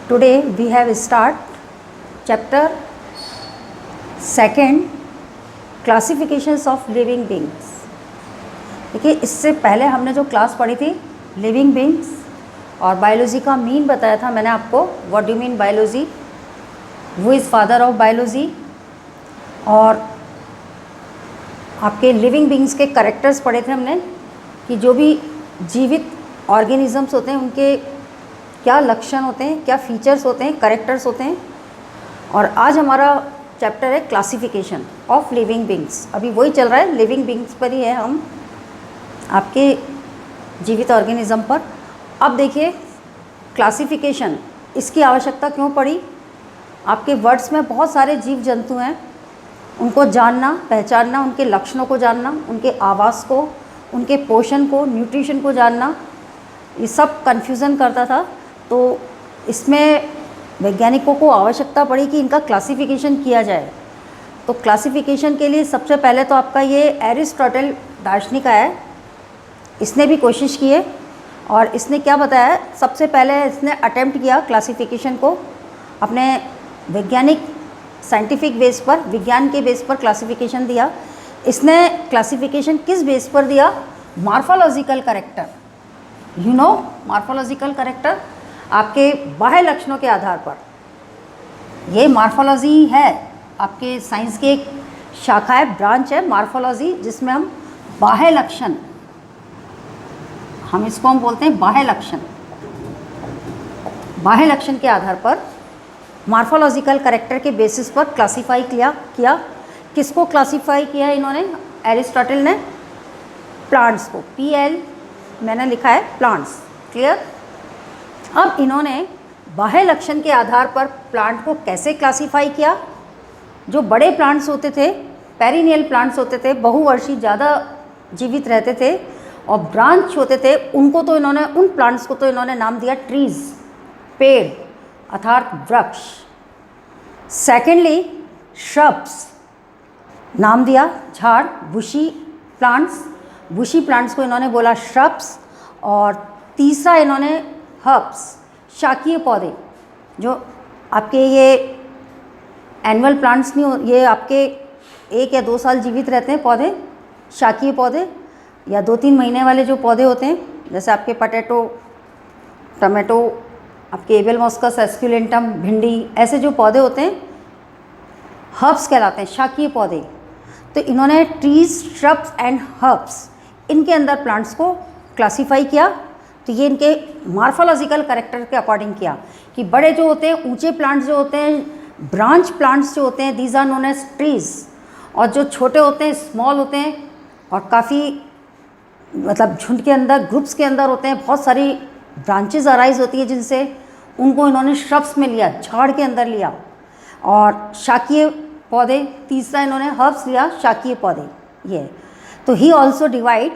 Today we have start chapter second classifications of living beings। देखिए, इससे पहले हमने जो क्लास पढ़ी थी लिविंग बींग्स और बायोलॉजी का मीन बताया था मैंने आपको। What do mean biology, who is father of biology, और आपके लिविंग बींग्स के कैरेक्टर्स पढ़े थे हमने कि जो भी जीवित ऑर्गेनिजम्स होते हैं उनके क्या लक्षण होते हैं, क्या फीचर्स होते हैं, कैरेक्टर्स होते हैं। और आज हमारा चैप्टर है क्लासिफिकेशन ऑफ लिविंग बींग्स। अभी वही चल रहा है, लिविंग बींग्स पर ही है हम, आपके जीवित ऑर्गेनिज्म पर। अब देखिए क्लासिफिकेशन, इसकी आवश्यकता क्यों पड़ी। आपके वर्ड्स में बहुत सारे जीव जंतु हैं, उनको जानना, पहचानना, उनके लक्षणों को जानना, उनके आवास को, उनके पोषण को, न्यूट्रिशन को जानना, ये सब कन्फ्यूज़न करता था। तो इसमें वैज्ञानिकों को आवश्यकता पड़ी कि इनका क्लासिफिकेशन किया जाए। तो क्लासिफिकेशन के लिए सबसे पहले तो आपका ये एरिस्टोटल दार्शनिक आया है, इसने भी कोशिश की है और इसने क्या बताया, सबसे पहले इसने अटेम्प्ट किया क्लासिफिकेशन को अपने वैज्ञानिक साइंटिफिक बेस पर, विज्ञान के बेस पर क्लासिफिकेशन दिया। इसने क्लासिफिकेशन किस बेस पर दिया, morphological character. You know morphological character, आपके बाह्य लक्षणों के आधार पर। ये मॉर्फोलॉजी है, आपके साइंस की एक शाखा है, ब्रांच है मॉर्फोलॉजी, जिसमें हम बाह्य लक्षण, हम इसको हम बोलते हैं बाह्य लक्षण। बाह्य लक्षण के आधार पर मॉर्फोलॉजिकल कैरेक्टर के बेसिस पर क्लासीफाई किया। किसको क्लासीफाई किया इन्होंने, एरिस्टोटल ने प्लांट्स को, PL मैंने लिखा है प्लांट्स, क्लियर। अब इन्होंने बाह्य लक्षण के आधार पर प्लांट को कैसे क्लासीफाई किया। जो बड़े प्लांट्स होते थे, पेरिनियल प्लांट्स होते थे, बहुवर्षीय, ज़्यादा जीवित रहते थे, और ब्रांच होते थे, उनको तो इन्होंने, उन प्लांट्स को तो इन्होंने नाम दिया ट्रीज़, पेड़ अर्थात वृक्ष। सेकेंडली श्रब्स नाम दिया, झाड़, बुशी प्लांट्स, बुशी प्लांट्स को इन्होंने बोला श्रब्स। और तीसरा इन्होंने हर्ब्स, शाकीय पौधे, जो आपके ये एनुअल प्लांट्स नहीं हो, ये आपके 1 या 2 साल जीवित रहते हैं पौधे, शाकीय पौधे, या 2-3 महीने वाले जो पौधे होते हैं, जैसे आपके पटेटो, टमाटो, आपके एबल मॉस्कस एस्क्यूलेंटम, भिंडी, ऐसे जो पौधे होते हैं हर्ब्स कहलाते हैं, शाकीय पौधे। तो इन्होंने ट्रीज, श्रब्स एंड हर्ब्स, इनके अंदर प्लांट्स को क्लासीफाई किया। तो ये इनके मॉर्फोलॉजिकल कैरेक्टर के अकॉर्डिंग किया कि बड़े जो होते हैं, ऊंचे प्लांट्स जो होते हैं, ब्रांच प्लांट्स जो होते हैं, these are known as trees. और जो छोटे होते हैं, स्मॉल होते हैं, और काफ़ी मतलब झुंड के अंदर, ग्रुप्स के अंदर होते हैं, बहुत सारी ब्रांचेज अराइज होती है जिनसे, उनको इन्होंने श्रब्स में लिया, झाड़ के अंदर लिया। और शाकीय पौधे, तीसरा इन्होंने हर्ब्स लिया, शाकीय पौधे ये। तो he also divide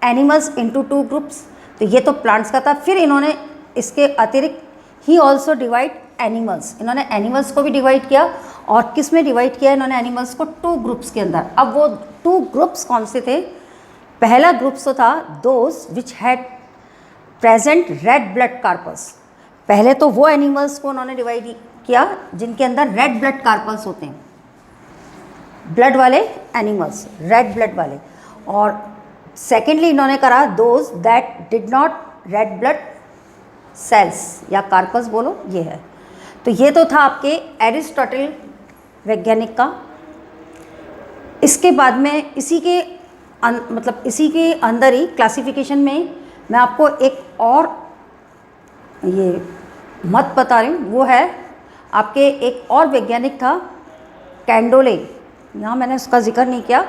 animals into 2 groups. तो ये तो प्लांट्स का था। फिर इन्होंने इसके अतिरिक्त ही ऑल्सो डिवाइड एनिमल्स, इन्होंने एनिमल्स को भी डिवाइड किया। और किस में डिवाइड किया इन्होंने एनिमल्स को, 2 ग्रुप्स के अंदर। अब वो 2 ग्रुप्स कौन से थे, पहला ग्रुप तो था those which had present red blood corpus. पहले तो वो एनिमल्स को उन्होंने डिवाइड किया जिनके अंदर रेड ब्लड कार्पल्स होते हैं, ब्लड वाले एनिमल्स, रेड ब्लड वाले। और सेकेंडली इन्होंने करा those that did not red blood cells, या कार्पस बोलो, ये है। तो ये तो था आपके एरिस्टोटल वैज्ञानिक का। इसके बाद में इसी के मतलब इसी के अंदर ही क्लासिफिकेशन में मैं आपको एक और ये मत बता रही हूँ, वो है आपके एक और वैज्ञानिक था कैंडोले। यहाँ मैंने उसका जिक्र नहीं किया,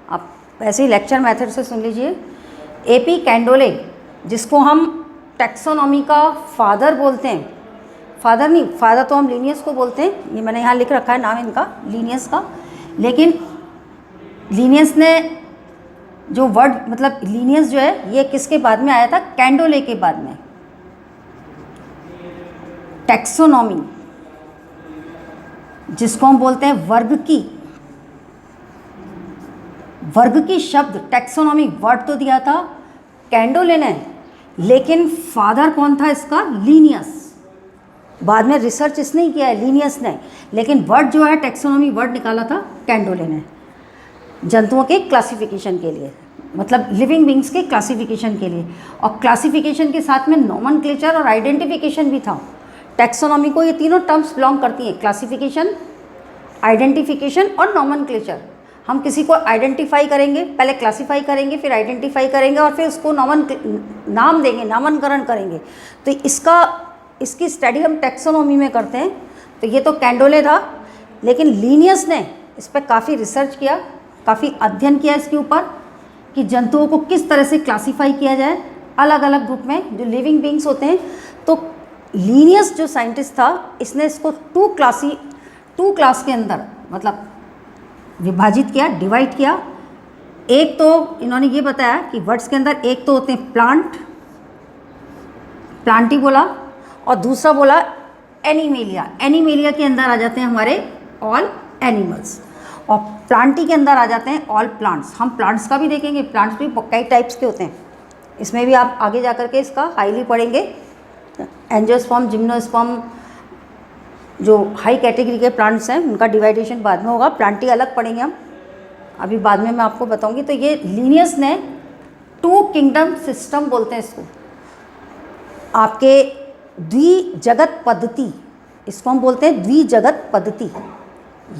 आप ऐसे ही लेक्चर मेथड से सुन लीजिए। AP कैंडोले, जिसको हम टैक्सोनॉमी का फादर बोलते हैं, फादर नहीं, फादर तो हम लीनियस को बोलते हैं, ये मैंने यहाँ लिख रखा है नाम इनका, लीनियस का। लेकिन लीनियस ने जो वर्ड, मतलब लीनियस जो है, ये किसके बाद में आया था, कैंडोले के बाद में। टैक्सोनॉमी, जिसको हम बोलते हैं वर्ग की शब्द, टैक्सोनॉमी वर्ड तो दिया था कैंडोले ने, लेकिन फादर कौन था इसका, लीनियस। बाद में रिसर्च इसने ही किया है, लीनियस ने, लेकिन वर्ड जो है टैक्सोनॉमी वर्ड निकाला था कैंडोले ने जंतुओं के क्लासिफिकेशन के लिए, मतलब लिविंग बींग्स के क्लासिफिकेशन के लिए। और क्लासिफिकेशन के साथ में नोमेनक्लेचर और आइडेंटिफिकेशन भी था। टैक्सोनॉमी को ये तीनों टर्म्स बिलोंग करती हैं, क्लासिफिकेशन, आइडेंटिफिकेशन और नोमेनक्लेचर। हम किसी को आइडेंटिफाई करेंगे, पहले क्लासिफाई करेंगे, फिर आइडेंटिफाई करेंगे और फिर उसको नाम देंगे, नामकरण करेंगे। तो इसकी स्टडी हम टैक्सोनॉमी में करते हैं। तो ये तो कैंडोले था, लेकिन लीनियस ने इस पर काफ़ी रिसर्च किया, काफ़ी अध्ययन किया इसके ऊपर कि जंतुओं को किस तरह से क्लासीफाई किया जाए अलग अलग ग्रुप में जो लिविंग बींग्स होते हैं। तो लीनियस जो साइंटिस्ट था, इसने इसको टू क्लास के अंदर मतलब विभाजित किया, डिवाइड किया। एक तो इन्होंने ये बताया कि वर्ड्स के अंदर एक तो होते हैं प्लांटी बोला, और दूसरा बोला एनिमेलिया। एनिमेलिया के अंदर आ जाते हैं हमारे ऑल एनिमल्स, और प्लांटी के अंदर आ जाते हैं ऑल प्लांट्स। हम प्लांट्स का भी देखेंगे, प्लांट्स भी कई टाइप्स के होते हैं, इसमें भी आप आगे जा कर के इसका हाईली पढ़ेंगे। एंजियोस्पर्म, जिम्नोस्पर्म, जो हाई कैटेगरी के प्लांट्स हैं उनका डिवाइडेशन बाद में होगा, प्लांटी अलग पढ़ेंगे हम, अभी बाद में मैं आपको बताऊंगी। तो ये लीनियस ने टू किंगडम सिस्टम बोलते हैं इसको, आपके द्विजगत पद्धति, इसको हम बोलते हैं द्विजगत पद्धति।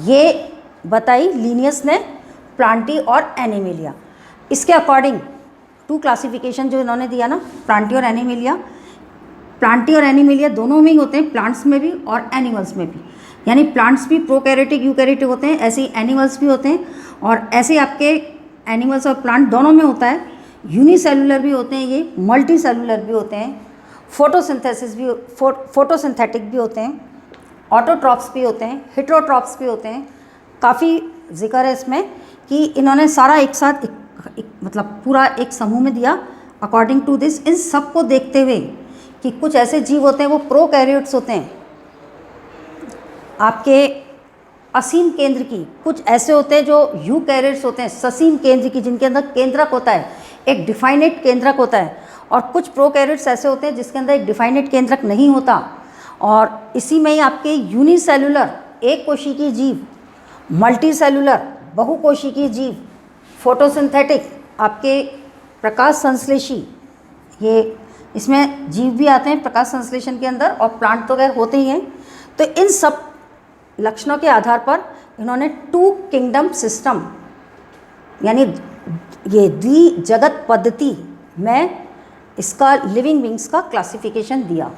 ये बताई लीनियस ने प्लांटी और एनिमेलिया। इसके अकॉर्डिंग टू क्लासिफिकेशन जो इन्होंने दिया ना, प्लांटी और एनिमेलिया, प्लांटी और एनिमेलिया दोनों में ही होते हैं, प्लांट्स में भी और एनिमल्स में भी। यानी प्लांट्स भी प्रोकैरियोटिक यूकैरियोटिक होते हैं, ऐसे ही एनिमल्स भी होते हैं, और ऐसे आपके एनिमल्स और प्लांट दोनों में होता है। यूनिसेलुलर भी होते हैं, ये मल्टी सेलुलर भी होते हैं, फोटोसिंथेटिक भी होते हैं, ऑटोट्रॉप्स भी होते हैं, हेटेरोट्रॉप्स भी होते हैं। काफ़ी जिक्र है इसमें कि इन्होंने सारा एक साथ मतलब पूरा एक समूह में दिया। अकॉर्डिंग टू दिस, इन सब को देखते हुए कि कुछ ऐसे जीव होते हैं वो प्रोकैरियोट्स होते हैं आपके असीम केंद्र की, कुछ ऐसे होते हैं जो यूकैरियोट्स होते हैं ससीम केंद्र की, जिनके अंदर केंद्रक होता है, एक डिफाइनेट केंद्रक होता है। और कुछ प्रोकैरियोट्स ऐसे होते हैं जिसके अंदर एक डिफाइनेट केंद्रक नहीं होता। और इसी में ही आपके यूनिसेलुलर एक कोशिकीय जीव, मल्टी सेलुलर बहुकोशिकीय जीव, फोटोसिंथेटिक आपके प्रकाश संश्लेषी, ये इसमें जीव भी आते हैं प्रकाश संश्लेषण के अंदर, और प्लांट तो खैर होते ही हैं। तो इन सब लक्षणों के आधार पर इन्होंने टू किंगडम सिस्टम यानी ये द्विजगत पद्धति में इसका लिविंग बींग्स का क्लासिफिकेशन दिया।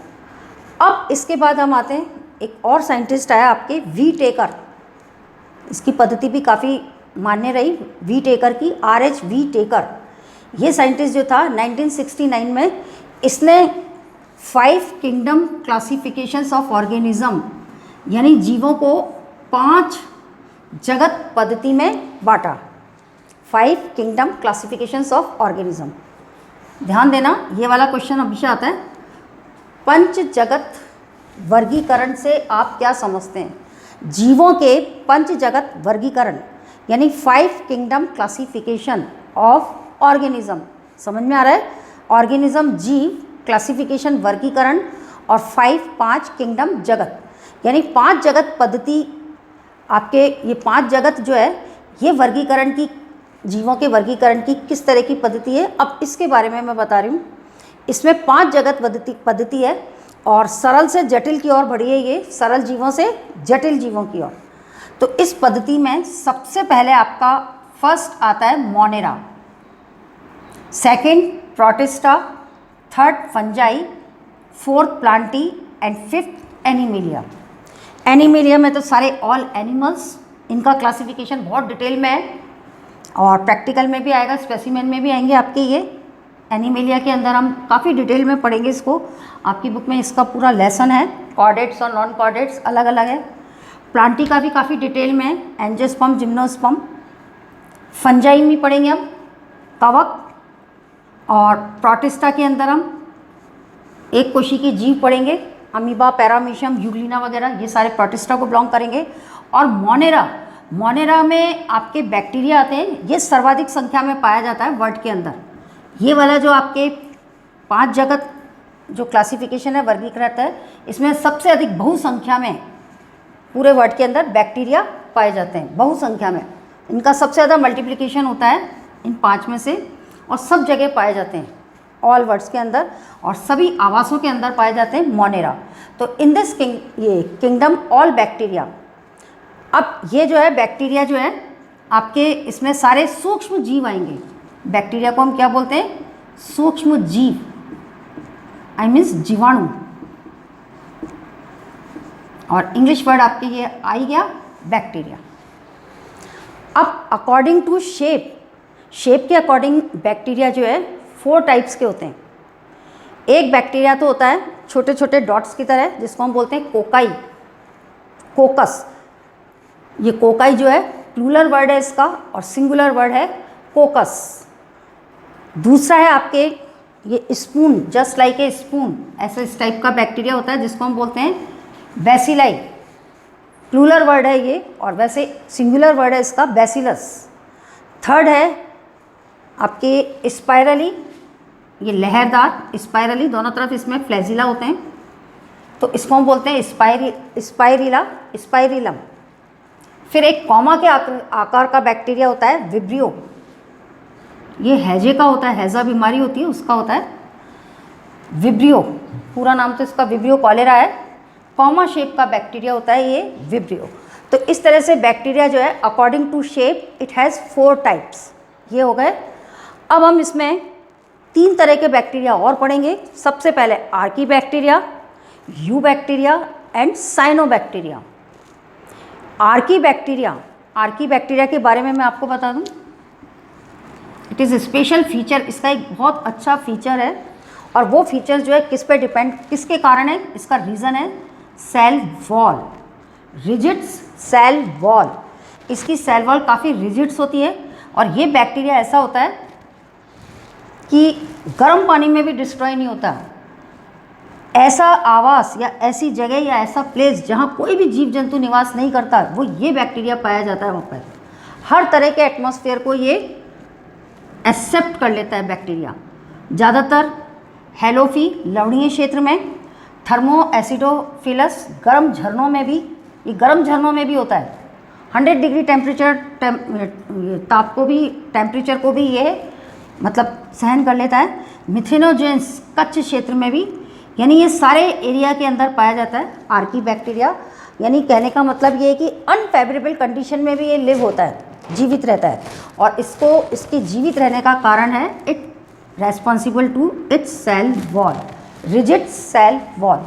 अब इसके बाद हम आते हैं, एक और साइंटिस्ट आया आपके वी टेकर। इसकी पद्धति भी काफ़ी मान्य रही, वी टेकर की, RH वी टेकर। ये साइंटिस्ट जो था 1969 में, इसने 5 किंगडम क्लासिफिकेशंस ऑफ ऑर्गेनिज्म यानी जीवों को 5 जगत पद्धति में बांटा। 5 किंगडम क्लासिफिकेशंस ऑफ ऑर्गेनिज्म। ध्यान देना, ये वाला क्वेश्चन हमेशा आता है। पंच जगत वर्गीकरण से आप क्या समझते हैं? जीवों के पंच जगत वर्गीकरण यानी 5 किंगडम क्लासिफिकेशन ऑफ ऑर्गेनिज्म, समझ में आ रहा है? ऑर्गेनिज्म, जीव, क्लासिफिकेशन, वर्गीकरण, और 5 किंगडम जगत यानी 5 जगत पद्धति। आपके ये 5 जगत जो है ये वर्गीकरण की, जीवों के वर्गीकरण की किस तरह की पद्धति है, अब इसके बारे में मैं बता रही हूँ। इसमें 5 जगत पद्धति है और सरल से जटिल की ओर बढ़ी है, ये सरल जीवों से जटिल जीवों की ओर। तो इस पद्धति में सबसे पहले आपका फर्स्ट आता है Monera, second protista, third fungi, fourth Plantae and fifth animalia. Animalia में तो सारे ऑल एनिमल्स, इनका क्लासिफिकेशन बहुत डिटेल में है और प्रैक्टिकल में भी आएगा, स्पेसिमेन में भी आएंगे आपके। ये एनिमेलिया के अंदर हम काफ़ी डिटेल में पढ़ेंगे इसको, आपकी बुक में इसका पूरा लेसन है, कॉर्डेट्स और नॉन कॉर्डेट्स अलग अलग है। प्लांटी का भी काफ़ी डिटेल में है, एंजियोस्पर्म, जिम्नोस्पर्म। फंजाई में पढ़ेंगे हम कवक, और प्रोटिस्टा के अंदर हम एक कोशिकीय जीव पढ़ेंगे, अमीबा, पैरामीशियम, यूग्लिना वगैरह, ये सारे प्रोटिस्टा को बिलोंग करेंगे। और मोनेरा में आपके बैक्टीरिया आते हैं, ये सर्वाधिक संख्या में पाया जाता है वर्ल्ड के अंदर। ये वाला जो आपके 5 जगत जो क्लासिफिकेशन है, वर्गीकृत है, इसमें सबसे अधिक बहुसंख्या में पूरे वर्ड के अंदर बैक्टीरिया पाए जाते हैं, बहुसंख्या में। इनका सबसे ज़्यादा मल्टीप्लिकेशन होता है इन 5 में से, और सब जगह पाए जाते हैं, ऑल वर्ड्स के अंदर, और सभी आवासों के अंदर पाए जाते हैं मोनेरा। तो in this kingdom all bacteria. अब ये जो है बैक्टीरिया जो है आपके, इसमें सारे सूक्ष्म जीव आएंगे। बैक्टीरिया को हम क्या बोलते हैं? सूक्ष्म जीव, आई मीन्स जीवाणु। और इंग्लिश वर्ड आपके ये आ ही गया बैक्टीरिया। अब अकॉर्डिंग टू शेप के अकॉर्डिंग बैक्टीरिया जो है 4 टाइप्स के होते हैं। एक बैक्टीरिया तो होता है छोटे छोटे डॉट्स की तरह, जिसको हम बोलते हैं कोकाई, कोकस। ये कोकाई जो है प्लूरल वर्ड है इसका, और सिंगुलर वर्ड है कोकस। दूसरा है आपके ये spoon, just like a spoon, ऐसा इस टाइप का बैक्टीरिया होता है जिसको हम बोलते हैं बैसिलाई। प्लूरल वर्ड है ये, और वैसे सिंगुलर वर्ड है इसका बैसिलस। थर्ड है आपके स्पाइरली, ये लहरदार, स्पाइरली, दोनों तरफ इसमें फ्लैजिला होते हैं, तो इसको हम बोलते हैं स्पाइरिलम। फिर एक कॉमा के आकार का बैक्टीरिया होता है विब्रियो। ये हैजे का होता है, हैजा बीमारी होती है उसका होता है विब्रियो। पूरा नाम तो इसका विब्रियो कॉलेरा है। कॉमा शेप का बैक्टीरिया होता है ये विब्रियो। तो इस तरह से बैक्टीरिया जो है according to shape it has 4 types. ये हो गए। अब हम इसमें 3 तरह के बैक्टीरिया और पढ़ेंगे। सबसे पहले Archie bacteria, you bacteria and cyanobacteria. Archie bacteria के बारे में मैं आपको बता दूं, इट इज़ स्पेशल फीचर, इसका एक बहुत अच्छा फीचर है। और वो फीचर जो है किस पे डिपेंड, किसके कारण है? इसका रीज़न है cell wall, rigids cell wall. इसकी सेल वॉल काफ़ी रिजिड्स होती है, और ये बैक्टीरिया ऐसा होता है कि गर्म पानी में भी डिस्ट्रॉय नहीं होता। ऐसा आवास या ऐसी जगह या ऐसा प्लेस जहाँ कोई भी जीव जंतु निवास नहीं करता, वो ये बैक्टीरिया पाया जाता है वहाँ पर। हर तरह के एटमॉस्फेयर को ये एक्सेप्ट कर लेता है बैक्टीरिया। ज़्यादातर हेलोफी लवणीय क्षेत्र में, थर्मो एसिडोफिलस गर्म झरनों में भी, ये गर्म झरनों में भी होता है। 100 डिग्री टेम्परेचर को भी ये मतलब सहन कर लेता है। मिथेनोजेंस कच्छ क्षेत्र में भी, यानी ये सारे एरिया के अंदर पाया जाता है आर्की बैक्टीरिया। यानी कहने का मतलब ये है कि अनफेवरेबल कंडीशन में भी ये लिव होता है, जीवित रहता है। और इसके जीवित रहने का कारण है it responsible to its cell wall, rigid cell wall.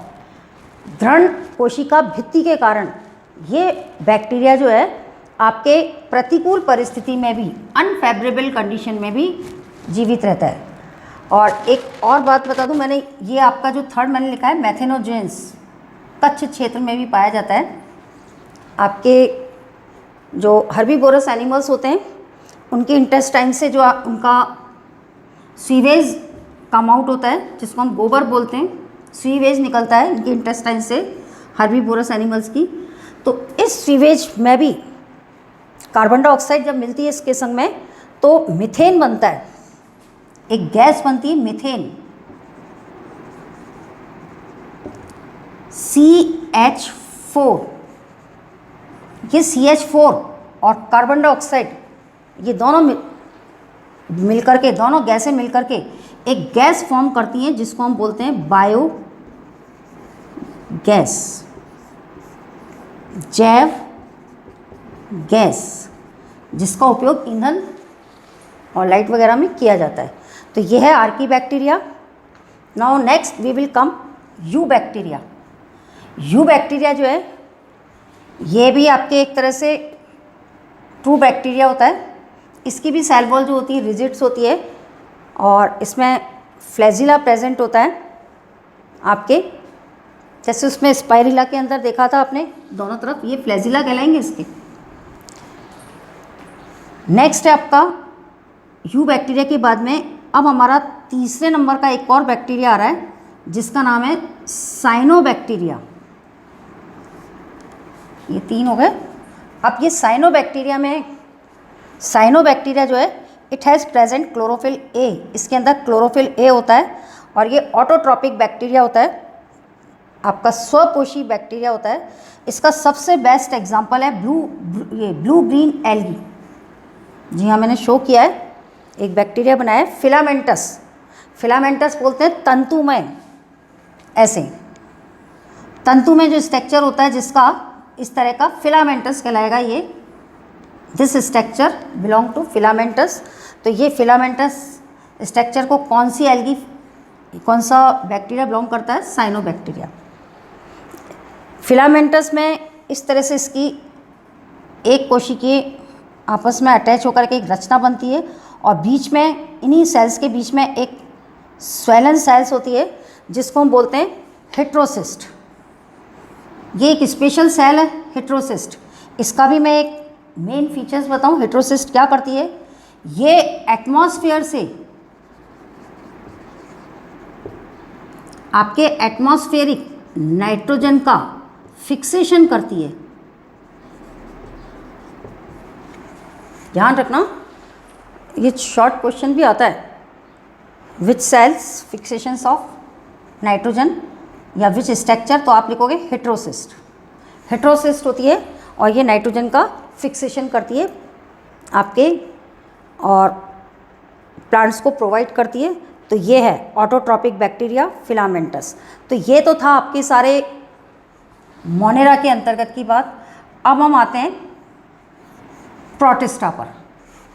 दृढ़ कोशिका भित्ति के कारण ये बैक्टीरिया जो है आपके प्रतिकूल परिस्थिति में भी, अनफेवरेबल कंडीशन में भी जीवित रहता है। और एक और बात बता दूं, मैंने ये आपका जो थर्ड मैंने लिखा है मैथेनोजेंस, कच्छ क्षेत्र में भी पाया जाता है। आपके जो हर्बीवोरस एनिमल्स होते हैं उनके इंटेस्टाइन से जो उनका सीवेज कम आउट होता है, जिसको हम गोबर बोलते हैं, सीवेज निकलता है इनके इंटेस्टाइन से हर्बीवोरस एनिमल्स की। तो इस सीवेज में भी कार्बन डाइऑक्साइड जब मिलती है इसके संग में तो मीथेन बनता है, एक गैस बनती है मीथेन, CH4। ये CH4 और कार्बन डाइऑक्साइड ये दोनों मिलकर के, दोनों गैसें मिलकर के एक गैस फॉर्म करती हैं जिसको हम बोलते हैं बायो गैस, जैव गैस, जिसका उपयोग ईंधन और लाइट वगैरह में किया जाता है। तो यह है archaebacteria. Now next we will come eubacteria. Eubacteria जो है ये भी आपके एक तरह से ट्रू बैक्टीरिया होता है। इसकी भी सेल वॉल जो होती है रिजिड्स होती है, और इसमें फ्लैजिला प्रेजेंट होता है आपके, जैसे उसमें स्पाइरिला के अंदर देखा था आपने दोनों तरफ, ये फ्लैजिला कहलाएंगे इसके। नेक्स्ट है आपका यू बैक्टीरिया के बाद में अब हमारा तीसरे नंबर का एक और बैक्टीरिया आ रहा है जिसका नाम है साइनोबैक्टीरिया। ये 3 हो गए। अब ये साइनोबैक्टीरिया जो है it has present chlorophyll A, इसके अंदर क्लोरोफिल ए होता है, और ये ऑटोट्रॉपिक बैक्टीरिया होता है आपका स्वपोषी बैक्टीरिया होता है। इसका सबसे बेस्ट एग्जांपल है ब्लू ग्रीन एल्गी। जी हाँ, मैंने शो किया है, एक बैक्टीरिया बनाया है फिलामेंटस। फिलामेंटस बोलते हैं तंतुमय, ऐसे तंतुमय जो स्ट्रक्चर होता है जिसका इस तरह का फिलामेंटस कहलाएगा। ये this structure belong to filamentous. तो ये फिलामेंटस स्ट्रक्चर को कौन सी एल्गी, कौन सा बैक्टीरिया बिलोंग करता है? साइनोबैक्टीरिया। फिलामेंटस में इस तरह से इसकी एक कोशिकीय आपस में अटैच होकर के एक रचना बनती है और बीच में, इन्हीं सेल्स के बीच में एक स्वेलन सेल्स होती है जिसको हम बोलते हैं हेट्रोसिस्ट। ये एक स्पेशल सेल है हेट्रोसिस्ट। इसका भी मैं एक मेन फीचर्स बताऊं। हेट्रोसिस्ट क्या करती है? ये एटमॉस्फेयर से, आपके एटमॉस्फेरिक नाइट्रोजन का फिक्सेशन करती है। ध्यान रखना, ये शॉर्ट क्वेश्चन भी आता है। विच सेल्स फिक्सेशंस ऑफ नाइट्रोजन या विच स्ट्रक्चर, तो आप लिखोगे हेट्रोसिस्ट। हेट्रोसिस्ट होती है और ये नाइट्रोजन का फिक्सेशन करती है आपके, और प्लांट्स को प्रोवाइड करती है। तो ये है ऑटोट्रॉपिक बैक्टीरिया फिलामेंटस। तो ये तो था आपके सारे मोनेरा के अंतर्गत की बात। अब हम आते हैं प्रोटिस्टा पर।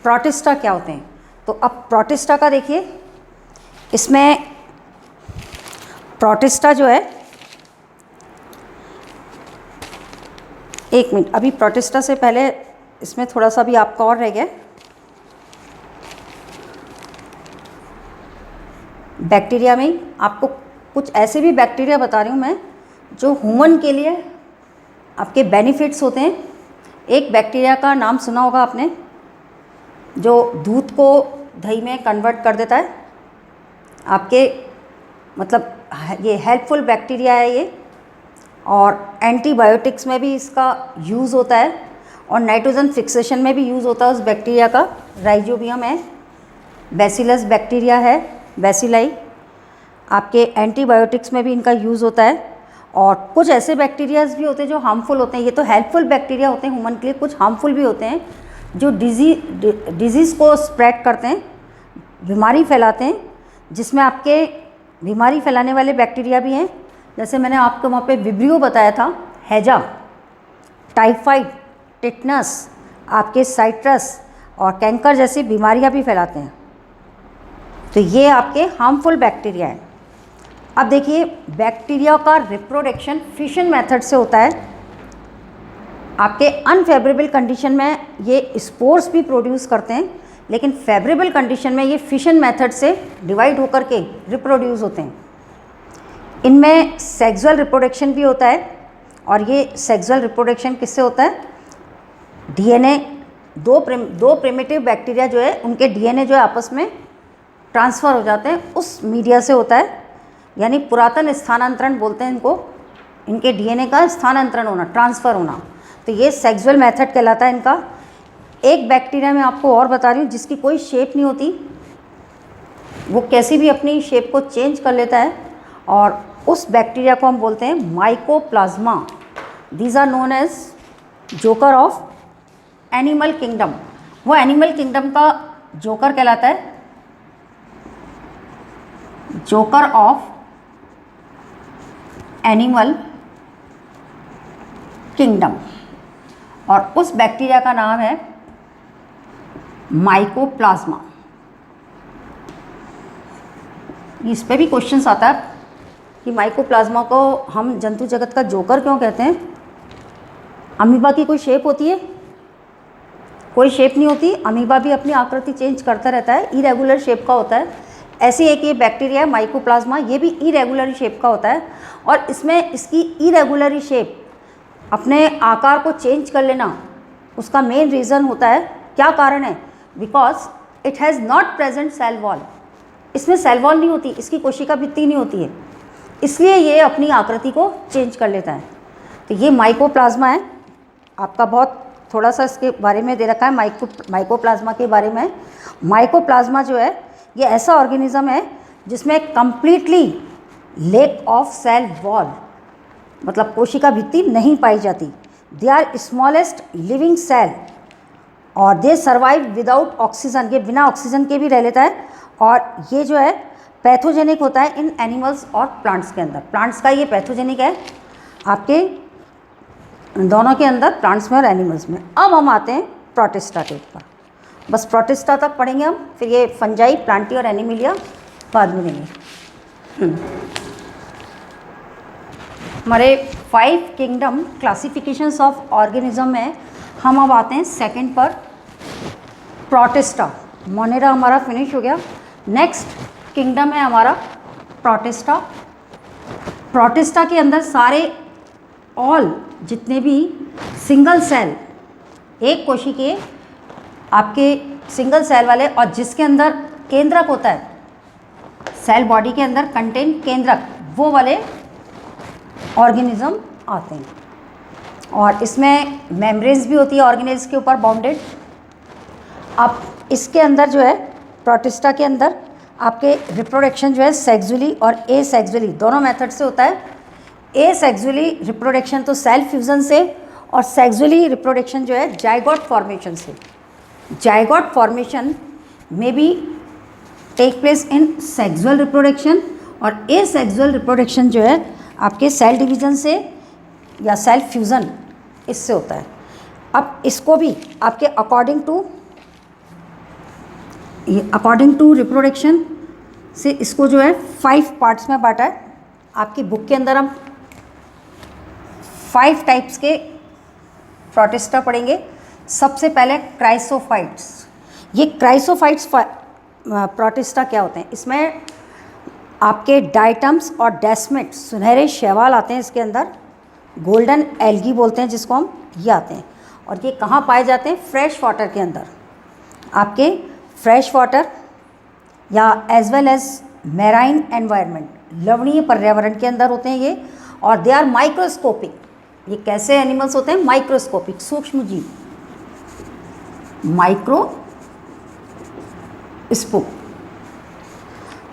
प्रोटिस्टा क्या होते हैं? तो अब प्रोटिस्टा का देखिए, इसमें प्रोटिस्टा जो है, एक मिनट, अभी प्रोटिस्टा से पहले इसमें थोड़ा सा भी आपका और रह गया। बैक्टीरिया में आपको कुछ ऐसे भी बैक्टीरिया बता रही हूँ मैं जो ह्यूमन के लिए आपके बेनिफिट्स होते हैं। एक बैक्टीरिया का नाम सुना होगा आपने, जो दूध को दही में कन्वर्ट कर देता है आपके, मतलब ये हेल्पफुल बैक्टीरिया है ये, और एंटीबायोटिक्स में भी इसका यूज़ होता है और नाइट्रोजन फिक्सेशन में भी यूज़ होता है उस बैक्टीरिया का। राइजोबियम है, बैसिलस बैक्टीरिया है, बैसिलाई, आपके एंटीबायोटिक्स में भी इनका यूज़ होता है। और कुछ ऐसे बैक्टीरियाज भी होते हैं जो हार्मफुल होते हैं। ये तो हेल्पफुल बैक्टीरिया होते हैं ह्यूमन के लिए, कुछ हार्मफुल भी होते हैं जो डिजीज़ को स्प्रेड करते हैं, बीमारी फैलाते हैं, जिसमें आपके बीमारी फैलाने वाले बैक्टीरिया भी हैं। जैसे मैंने आपको वहाँ पे विब्रियो बताया था, हैजा, टाइफाइड, टिटनस, आपके साइट्रस और कैंकर जैसी बीमारियाँ भी फैलाते हैं। तो ये आपके हार्मफुल बैक्टीरिया है। अब देखिए, बैक्टीरिया का रिप्रोडक्शन फिशन मेथड से होता है। आपके अनफेवरेबल कंडीशन में ये स्पोर्स भी प्रोड्यूस करते हैं, लेकिन फेवरेबल कंडीशन में ये फिशन मेथड से डिवाइड होकर के रिप्रोड्यूस होते हैं। इनमें सेक्सुअल रिप्रोडक्शन भी होता है, और ये सेक्सुअल रिप्रोडक्शन किससे होता है? डीएनए, दो प्रिमिटिव बैक्टीरिया जो है उनके डीएनए जो है आपस में ट्रांसफ़र हो जाते हैं, उस मीडिया से होता है। यानी पुरातन स्थानांतरण बोलते हैं इनको, इनके डीएनए का स्थानांतरण होना, ट्रांसफ़र होना। तो ये सेक्सुअल मेथड कहलाता है इनका। एक बैक्टीरिया मैं आपको और बता रही हूँ जिसकी कोई शेप नहीं होती, वो कैसी भी अपनी शेप को चेंज कर लेता है, और उस बैक्टीरिया को हम बोलते हैं mycoplasma. These are known as joker of animal kingdom. वो एनिमल किंगडम का जोकर कहलाता है, जोकर ऑफ एनिमल किंगडम, और उस बैक्टीरिया का नाम है माइकोप्लाज्मा। इस पे भी क्वेश्चंस आता है कि माइकोप्लाज्मा को हम जंतु जगत का जोकर क्यों कहते हैं? अमीबा की कोई शेप होती है? कोई शेप नहीं होती। अमीबा भी अपनी आकृति चेंज करता रहता है, इरेगुलर शेप का होता है। ऐसे एक ये बैक्टीरिया है माइकोप्लाज्मा, ये भी इरेगुलर शेप का होता है, और इसमें इसकी इरेगुलर शेप, अपने आकार को चेंज कर लेना, उसका मेन रीज़न होता है। क्या कारण है? Because it has not present cell wall. इसमें सेल वॉल नहीं होती, इसकी कोशिका भित्ति नहीं होती है, इसलिए ये अपनी आकृति को चेंज कर लेता है। तो ये माइकोप्लाज्मा है आपका। बहुत थोड़ा सा इसके बारे में दे रखा है माइकोप्लाज्मा के बारे में। माइकोप्लाज्मा जो है ये ऐसा ऑर्गेनिज्म है जिसमें completely lack of cell wall, मतलब कोशिका भित्ति नहीं पाई जाती। They are smallest living cell और दे सर्वाइव विदाउट ऑक्सीजन, ये बिना ऑक्सीजन के भी रह लेता है। और ये जो है पैथोजेनिक होता है इन एनिमल्स और प्लांट्स के अंदर। प्लांट्स का ये पैथोजेनिक है आपके दोनों के अंदर, प्लांट्स में और एनिमल्स में। अब हम आते हैं प्रोटिस्टा के ऊपर, बस प्रोटिस्टा तक पढ़ेंगे हम, फिर ये फंजाई, प्लांटी और एनिमिलिया बाद में लेंगे। हमारे 5 किंगडम क्लासिफिकेशंस ऑफ ऑर्गेनिज्म में हम अब आते हैं सेकंड पर, प्रोटिस्टा। मोनेरा हमारा फिनिश हो गया। नेक्स्ट किंगडम है हमारा प्रोटिस्टा। प्रोटिस्टा के अंदर सारे ऑल जितने भी सिंगल सेल, एक कोशिकीय आपके सिंगल सेल वाले, और जिसके अंदर केंद्रक होता है, सेल बॉडी के अंदर कंटेन केंद्रक, वो वाले ऑर्गेनिज्म आते हैं। और इसमें मेम्ब्रेन्स भी होती है ऑर्गेनेल्स के ऊपर बाउंडेड। अब इसके अंदर जो है प्रोटिस्टा के अंदर आपके रिप्रोडक्शन जो है सेक्सुअली और एसेक्सुअली दोनों मेथड से होता है। एसेक्सुअली रिप्रोडक्शन तो सेल फ्यूजन से, और सेक्सुअली रिप्रोडक्शन जो है जाइगोट फॉर्मेशन से। जाइगोट फॉर्मेशन में भी take place in sexual reproduction, और एसेक्सुअल रिप्रोडक्शन जो है आपके सेल डिवीजन से या सेल फ्यूज़न इससे होता है। अब इसको भी आपके अकॉर्डिंग टू रिप्रोडक्शन से इसको जो है 5 पार्ट्स में बांटा है। आपकी बुक के अंदर हम 5 टाइप्स के प्रोटिस्टा पढ़ेंगे। सबसे पहले क्राइसोफाइट्स। ये क्राइसोफाइट्स प्रोटिस्टा क्या होते हैं? इसमें आपके डाइटम्स और डेस्मिट्स, सुनहरे शैवाल आते हैं इसके अंदर। गोल्डन एल्गी बोलते हैं जिसको हम, ये आते हैं। और ये कहाँ पाए जाते हैं? फ्रेश वाटर के अंदर, आपके फ्रेश वाटर या as well as marine environment, लवणीय पर्यावरण के अंदर होते हैं ये। और दे आर माइक्रोस्कोपिक। ये कैसे एनिमल्स होते हैं? माइक्रोस्कोपिक, सूक्ष्म जीव।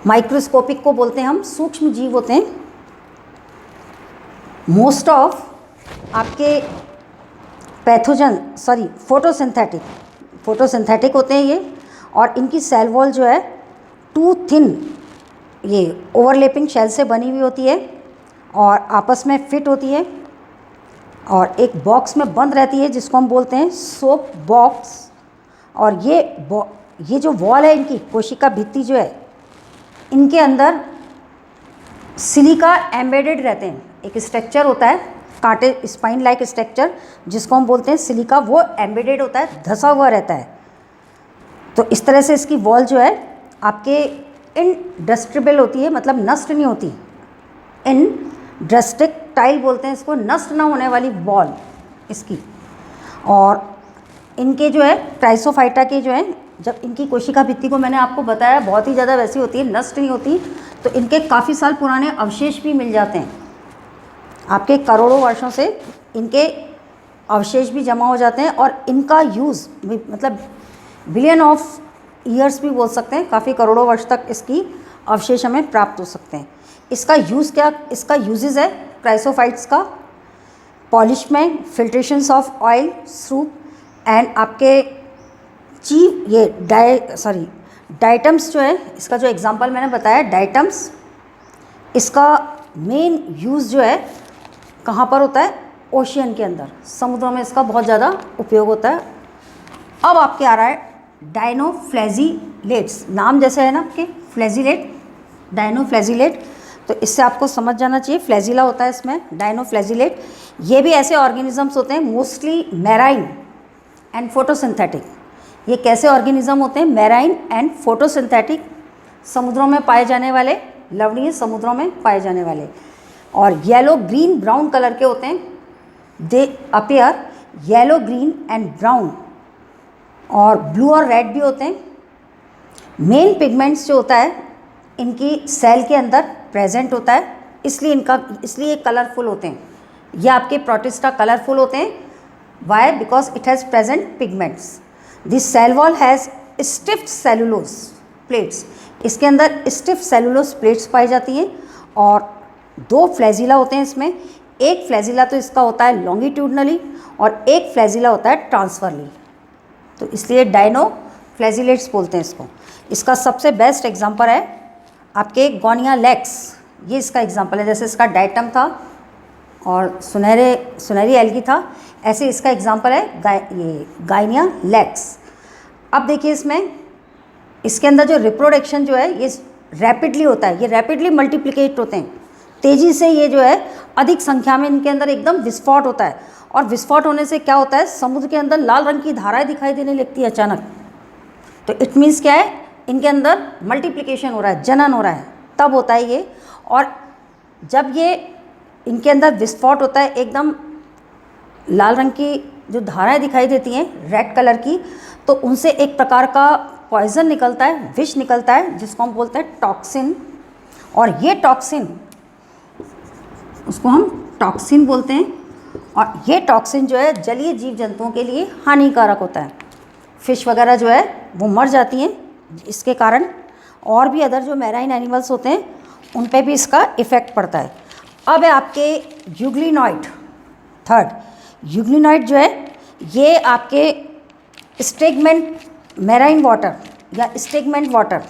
माइक्रोस्कोपिक को बोलते हैं हम, सूक्ष्म जीव होते हैं। मोस्ट ऑफ आपके फोटोसिंथेटिक होते हैं ये। और इनकी सेल वॉल जो है टू थिन, ये ओवरलैपिंग शेल से बनी हुई होती है और आपस में फिट होती है और एक बॉक्स में बंद रहती है जिसको हम बोलते हैं सोप बॉक्स। और ये जो वॉल है इनकी, कोशिका भित्ति जो है, इनके अंदर सिलिका एम्बेडेड रहते हैं। एक स्ट्रक्चर होता है, कांटे स्पाइन लाइक स्ट्रक्चर, जिसको हम बोलते हैं सिलिका, वो एम्बेडेड होता है, धंसा हुआ रहता है। तो इस तरह से इसकी वॉल जो है आपके इनडस्ट्रेबल होती है, मतलब नष्ट नहीं होती। इनडस्ट्रक्टाइल बोलते हैं इसको, नष्ट ना होने वाली वॉल इसकी। और इनके जो है क्राइसोफाइटा के जो है, जब इनकी कोशिका भित्ति को मैंने आपको बताया बहुत ही ज़्यादा वैसी होती है, नष्ट नहीं होती, तो इनके काफ़ी साल पुराने अवशेष भी मिल जाते हैं। आपके करोड़ों वर्षों से इनके अवशेष भी जमा हो जाते हैं। और इनका यूज़ मतलब बिलियन ऑफ ईयर्स भी बोल सकते हैं, काफ़ी करोड़ों वर्ष तक इसकी अवशेष हमें प्राप्त हो सकते हैं। इसका यूज़ क्या, इसका यूजेस है क्राइसोफाइट्स का, पॉलिशमेंट, filtrations of oil through and आपके ये डाइटम्स जो है, इसका जो एग्जांपल मैंने बताया डाइटम्स, इसका मेन यूज़ जो है कहाँ पर होता है? ओशियन के अंदर, समुद्रों में इसका बहुत ज़्यादा उपयोग होता है। अब आपके आ रहा है डायनोफ्लैजिलेट्स, नाम जैसे है ना आपके फ्लैजिलेट, डायनोफ्लैजिलेट, तो इससे आपको समझ जाना चाहिए फ्लैजिला होता है इसमें, डायनोफ्लैजिलेट। ये भी ऐसे ऑर्गेनिजम्स होते हैं मोस्टली मैराइन एंड फोटोसिंथेटिक। ये कैसे ऑर्गेनिज्म होते हैं? मैराइन एंड फोटोसिंथेटिक, समुद्रों में पाए जाने वाले, लवणीय समुद्रों में पाए जाने वाले। और येलो, ग्रीन, ब्राउन कलर के होते हैं। दे appear yellow, green and brown, और ब्लू और रेड भी होते हैं। मेन पिगमेंट्स जो होता है इनकी सेल के अंदर प्रेजेंट होता है, इसलिए कलरफुल होते हैं। ये आपके प्रोटिस्टा कलरफुल होते हैं। Why? Because it has present pigments. This cell wall has stiff cellulose plates. इसके अंदर स्टिफ सेलुलोज प्लेट्स पाई जाती हैं। और 2 फ्लैजिला होते हैं इसमें, एक फ्लैजिला तो इसका होता है लॉन्गिट्यूडनली और एक फ्लैजिला होता है ट्रांसफरली, तो इसलिए डायनो फ्लैजिलेट्स बोलते हैं इसको। इसका सबसे बेस्ट एग्जांपल है आपके गोनिया लेक्स, ये इसका एग्जांपल है। जैसे इसका डायटम था और सुनहरी एल्गी था, ऐसे इसका एग्जांपल है ये गाइनिया लेक्स। अब देखिए इसमें इसके अंदर जो रिप्रोडक्शन जो है ये रैपिडली होता है, ये रैपिडली मल्टीप्लिकेट होते हैं, तेज़ी से ये जो है अधिक संख्या में इनके अंदर एकदम विस्फोट होता है। और विस्फोट होने से क्या होता है, समुद्र के अंदर लाल रंग की धाराएं दिखाई देने लगती है अचानक। तो इट मीन्स क्या है, इनके अंदर मल्टीप्लिकेशन हो रहा है, जनन हो रहा है, तब होता है ये। और जब ये इनके अंदर विस्फोट होता है, एकदम लाल रंग की जो धाराएं दिखाई देती हैं रेड कलर की, तो उनसे एक प्रकार का पॉइजन निकलता है, विष निकलता है, जिसको हम बोलते हैं टॉक्सिन। और ये टॉक्सिन, उसको हम टॉक्सिन बोलते हैं, और ये टॉक्सिन जो है जलीय जीव जंतुओं के लिए हानिकारक होता है। फिश वगैरह जो है वो मर जाती हैं इसके कारण, और भी अदर जो मैराइन एनिमल्स होते हैं उन पे भी इसका इफ़ेक्ट पड़ता है। अब है आपके यूग्लिनॉइड, थर्ड यूग्लिनॉइड जो है ये आपके स्टेगमेंट मैराइन वाटर या स्टेगमेंट वाटर,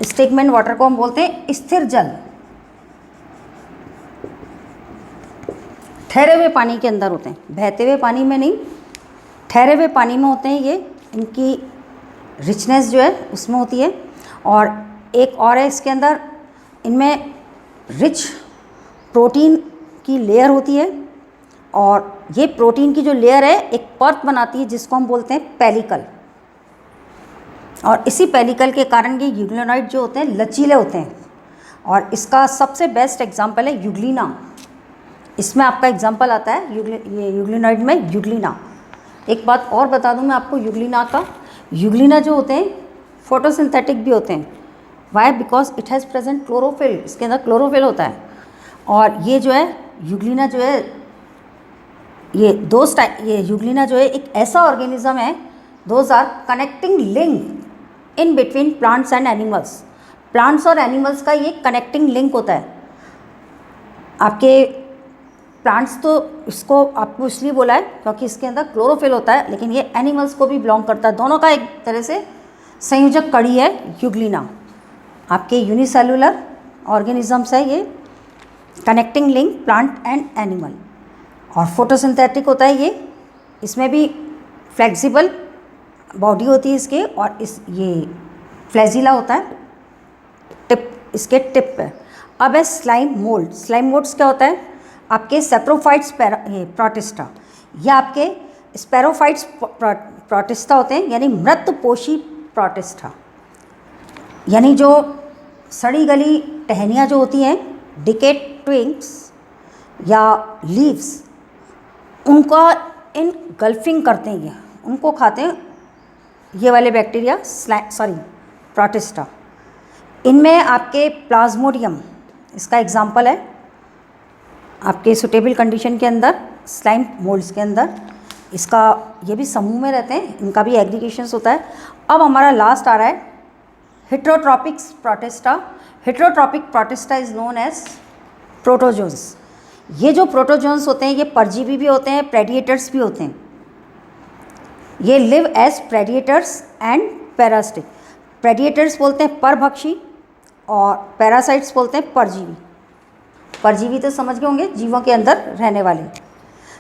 स्टेगमेंट वाटर को हम बोलते हैं स्थिर जल, ठहरे हुए पानी के अंदर होते हैं, बहते हुए पानी में नहीं, ठहरे हुए पानी में होते हैं ये। इनकी रिचनेस जो है उसमें होती है। और एक और है इसके अंदर, इनमें रिच प्रोटीन की लेयर होती है, और ये प्रोटीन की जो लेयर है एक परत बनाती है जिसको हम बोलते हैं पेलिकल। और इसी पेलिकल के कारण ये यूग्लिनॉइड जो होते हैं लचीले होते हैं। और इसका सबसे बेस्ट एग्जांपल है यूग्लिना, इसमें आपका एग्जांपल आता है ये यूग्लिनॉइड में यूग्लिना। एक बात और बता दूं मैं आपको यूग्लिना का, यूग्लिना जो होते हैं फोटोसिंथेटिक भी होते हैं। Why? Because it has present chlorophyll, इसके अंदर क्लोरोफिल होता है। और ये जो है यूग्लिना जो है ये यूग्लिना जो है एक ऐसा ऑर्गेनिज्म है, those are connecting link in between plants and animals. Plants और एनिमल्स का ये कनेक्टिंग लिंक होता है। आपके प्लांट्स तो इसको आपको इसलिए बोला है क्योंकि इसके अंदर क्लोरोफिल होता है, लेकिन ये एनिमल्स को भी बिलोंग करता है। दोनों का एक तरह से संयोजक कड़ी है यूग्लिना। आपके यूनिसेलुलर ऑर्गेनिजम्स है ये, connecting link plant and animal. और फोटोसिंथेटिक होता है ये, इसमें भी फ्लेक्सिबल बॉडी होती है इसके, और ये फ्लैजिला होता है टिप, इसके टिप पे। अब है स्लाइम मोल्ड। स्लाइम मोल्ड्स क्या होता है, आपके सेप्रोफाइट्स प्रोटिस्टा, या आपके स्पेरोफाइट्स प्रोटिस्टा होते हैं, यानी मृतपोषी प्रोटिस्टा। यानी जो सड़ी गली टहनियाँ जो होती हैं, डिकेड ट्विग्स या लीव्स, उनका इनगल्फिंग करते हैं, ये उनको खाते हैं ये वाले बैक्टीरिया, प्रोटिस्टा। इनमें आपके प्लाज्मोडियम इसका एग्जाम्पल है, आपके सुटेबल कंडीशन के अंदर स्लाइम मोल्ड्स के अंदर इसका, ये भी समूह में रहते हैं, इनका भी एग्रीगेशंस होता है। अब हमारा लास्ट आ रहा है heterotrophic protista. Heterotrophic protista is known as protozoans. ये जो प्रोटोजोन्स होते हैं ये परजीवी भी होते हैं, प्रेडिएटर्स भी होते हैं। ये लिव एज प्रेडिएटर्स एंड पैरासिटिक। प्रेडिएटर्स बोलते हैं परभक्षी और पैरासाइट्स बोलते हैं परजीवी। परजीवी तो समझ गए होंगे, जीवों के अंदर रहने वाले।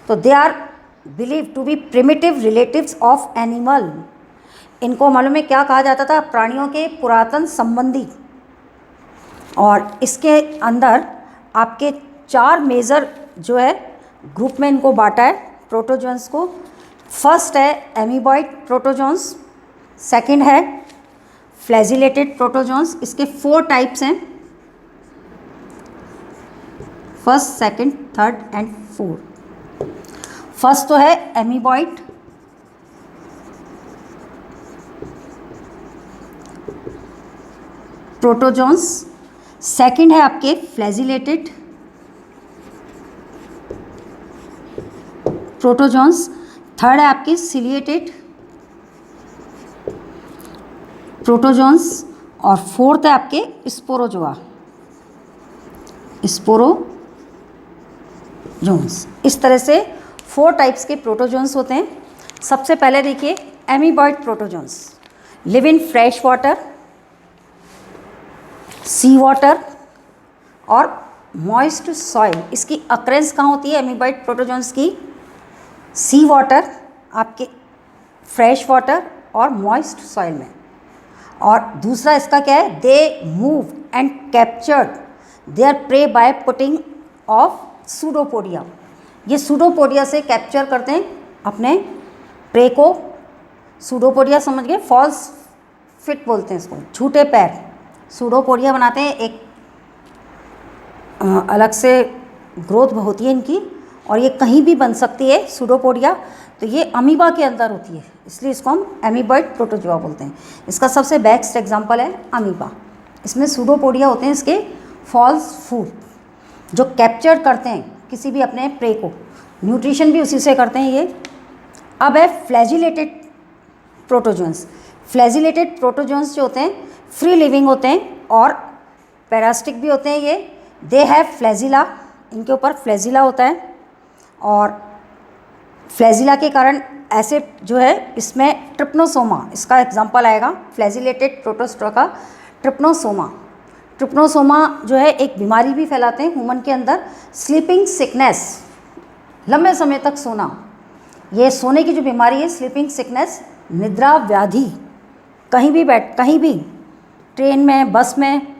तो they are believe to be primitive relatives of animal. इनको मालूम है क्या कहा जाता था, प्राणियों के पुरातन संबंधी। और इसके अंदर आपके 4 मेजर जो है ग्रुप में इनको बांटा है प्रोटोजोन्स को। फर्स्ट है एमीबॉइड प्रोटोजोन्स, सेकंड है फ्लैजिलेटेड प्रोटोजोन्स। इसके 4 टाइप्स हैं, first, second, third and fourth. First तो है एमीबॉइड, प्रोटोजोन्स। सेकंड है आपके फ्लैजिलेटेड प्रोटोजोन्स। थर्ड है आपके सिलिएटेड प्रोटोजोन्स। और फोर्थ है आपके स्पोरोजोआ, प्रोटोजोन्स। इस तरह से 4 टाइप्स के प्रोटोजोन्स होते हैं। सबसे पहले देखिए amoeboid protozoans live in fresh water, sea water और मॉइस्ट सॉइल। इसकी अक्रेंस कहाँ होती है एमीबॉइड प्रोटोजोन्स की? सी वाटर, आपके फ्रेश वाटर और मॉइस्ट सॉइल में। और दूसरा इसका क्या है? They move and captured their prey by putting of pseudopodia. ये सूडोपोडिया से कैप्चर करते हैं अपने प्रे को। सूडोपोडिया समझ गए? फॉल्स फिट बोलते हैं इसको, झूठे पैर। सूडोपोडिया बनाते हैं, एक अलग से ग्रोथ होती है इनकी और ये कहीं भी बन सकती है सूडोपोडिया। तो ये अमीबा के अंदर होती है, इसलिए इसको हम एमीबॉइड प्रोटोजोआ बोलते हैं। इसका सबसे बेस्ट एग्जांपल है अमीबा। इसमें सूडोपोडिया होते हैं इसके फॉल्स फूड जो कैप्चर करते हैं किसी भी अपने प्रे को। न्यूट्रिशन भी उसी से करते हैं ये। अब है फ्लैजिलेटेड प्रोटोजोन्स। फ्लैजिलेटेड प्रोटोजोन्स जो होते हैं फ्री लिविंग होते हैं और पैरासिटिक भी होते हैं ये। दे हैव फ्लैजिला, इनके ऊपर फ्लैजिला होता है और फ्लैजिला के कारण ऐसे जो है इसमें ट्रिप्नोसोमा, इसका एग्जांपल आएगा फ्लैजिलेटेड प्रोटोस्टोआ का ट्रिप्नोसोमा। ट्रिप्नोसोमा जो है एक बीमारी भी फैलाते हैं ह्यूमन के अंदर, स्लीपिंग सिकनेस, लंबे समय तक सोना। ये सोने की जो बीमारी है स्लीपिंग सिकनेस, निद्रा व्याधि, कहीं भी ट्रेन में, बस में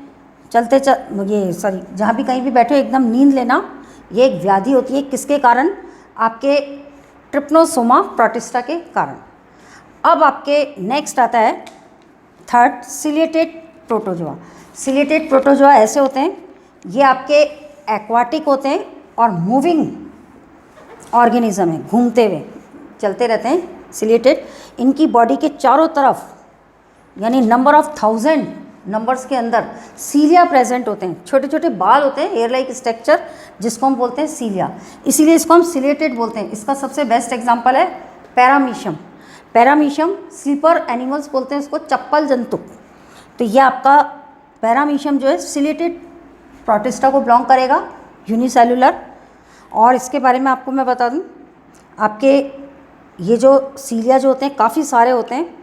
जहाँ भी कहीं भी बैठे एकदम नींद लेना, ये एक व्याधि होती है। किसके कारण? आपके ट्रिप्नोसोमा प्रोटिस्टा के कारण। अब आपके नेक्स्ट आता है third ciliated protozoa. Ciliated protozoa ऐसे होते हैं, ये आपके एक्वाटिक होते हैं और मूविंग ऑर्गेनिज्म है, घूमते हुए चलते रहते हैं सिलिएटेड। इनकी बॉडी के चारों तरफ यानी नंबर ऑफ 1000 नंबर्स के अंदर सीलिया प्रेजेंट होते हैं। छोटे छोटे बाल होते हैं, एयर लाइक स्ट्रक्चर, जिसको हम बोलते हैं सीलिया, इसीलिए इसको हम सिलिएटेड बोलते हैं। इसका सबसे बेस्ट एग्जांपल है पैरामीशियम। पैरामीशियम स्लीपर एनिमल्स बोलते हैं इसको, चप्पल जंतु। तो ये आपका पैरामीशियम जो है सिलिएटेड प्रोटिस्टा को बिलोंग करेगा, यूनिसेलुलर। और इसके बारे में आपको मैं बता दूं, आपके ये जो सीलिया जो होते हैं काफ़ी सारे होते हैं।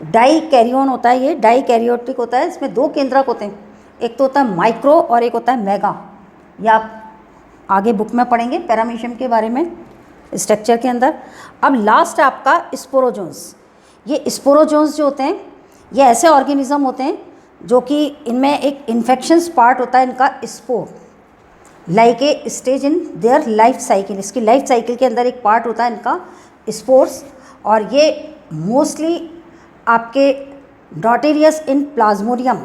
डाई कैरियोन होता है, ये डाई कैरियोटिक होता है। इसमें 2 केंद्रक होते हैं, एक तो होता है माइक्रो और एक होता है मेगा। ये आप आगे बुक में पढ़ेंगे पैरामीशियम के बारे में स्ट्रक्चर के अंदर। अब लास्ट है आपका स्पोरोजोन्स। ये स्पोरोजोन्स जो होते हैं ये ऐसे ऑर्गेनिज्म होते हैं जो कि इनमें एक इन्फेक्शंस पार्ट होता है इनका spore, like a stage in their life cycle. इसकी लाइफ साइकिल के अंदर एक पार्ट होता है इनका स्पोर्स, और ये मोस्टली आपके नोटेरियस इन प्लाज्मोडियम